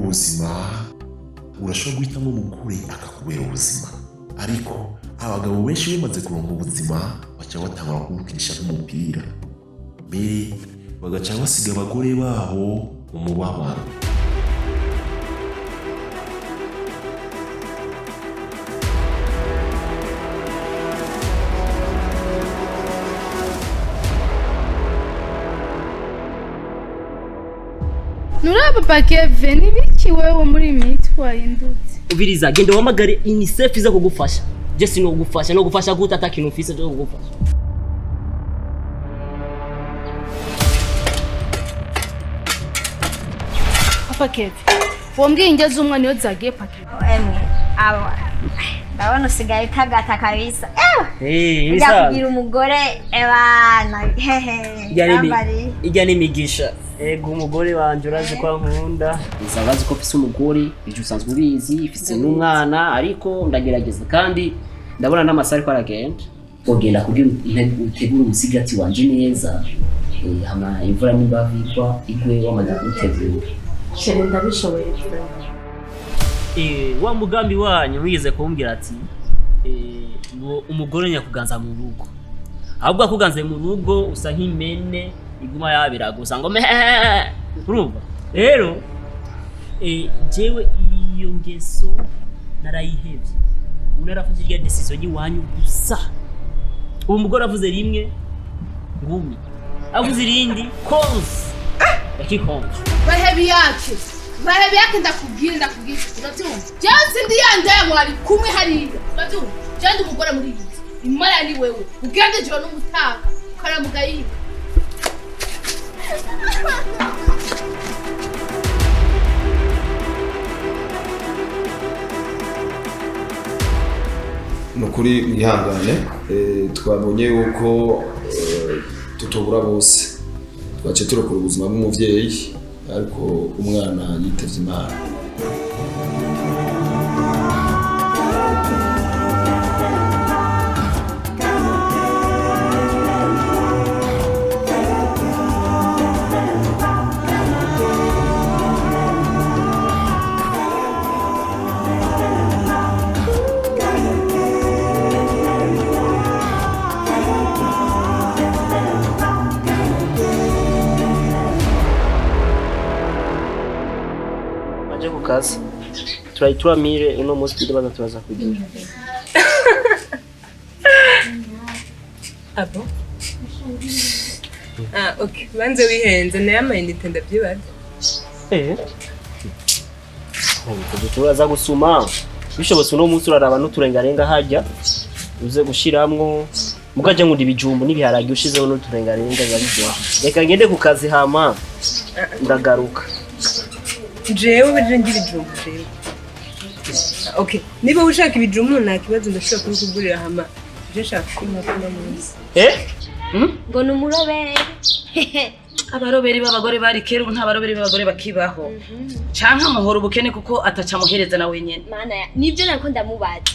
buzima urashobora guhitamo umugore akakubera ubuzima, ariko abagabo benshi bamaze kuronka ubuzima baca batangura kumukinisha nk'umupira, mbere bagaca basiga abagore babo mu mubabaro. Nuraba Bakeve nibiki wewe muri mitwaye indutse. Ubiriza genda wamagare UNICEF iza kugufasha. Je sino kugufasha no gufasha guta atakintu ufise cyo kugufasha. Bakeve. Wombwiye ingeze umwana yo zagiye Bakeve. Emwe aba ndabona usigaye utagata kabisa. Bisa. Kugira umugore ebana hehe. Ijya n'imigisha. Ego umugore wanje urazi kwa nkunda. Bizabazi ko fise umugore, ije usanzwe ubizi, ifise n'umwana ariko ndagerageza kandi ndabona n'amasari ko aragenda. Ogenda kugira utegura umusigati wanje neza. Hama imvura nibavigwa igwe wamaze gutegura. Sheri ndabishoboye. Wa mugambi wanyu mwize kumbwira ati umugore nyakuganza mu rugo. Ahubwo akuganze mu rugo usa nk'imene iguma yabira gusa ngo urumva rero jewe iyo ngeso narayihevye unarafuje irya decision yiwanyu gusa uwo mugore avuze rimwe ngumi avuze irindi konse yakikonje Bahebi yake ndakubwira urabyumva Jansi ndi yandeye wari kumwe hariya urabyumva Jandi umugore muri iyi imara ni wewe ugende jiro n'umutaka karamugayi nukuri mwihangane twabonye yuko tutobura bose twace turokora ubuzima bw'umuvyeyi ariko umwana yitavye Imana. Kazi turayituramire uno munsi tudabaza turaza kugira abo okay banze wihenze naye amayinite ndabyibaza turaza gusuma bishobotse uno munsi uraraba n'uturengarenga hajya uze gushiramwo mukaje ngo ibijumbu n'ibiharage ushizeho n'uturengarenga babijya reka ngende ku kazi hama ndagaruka jewe baje ngira ijumbu jewe okay niba ushaka ibijumbu nta kibazo ndashaka kubigurira hama je shaka kumukunda munsi ngo numurobere abaroberi b'abagore bari kera ubu nta baroberi b'abagore bakibaho canka muhora ubukene kuko ataca muhereza na wenyene mana nivyo nako ndamubaza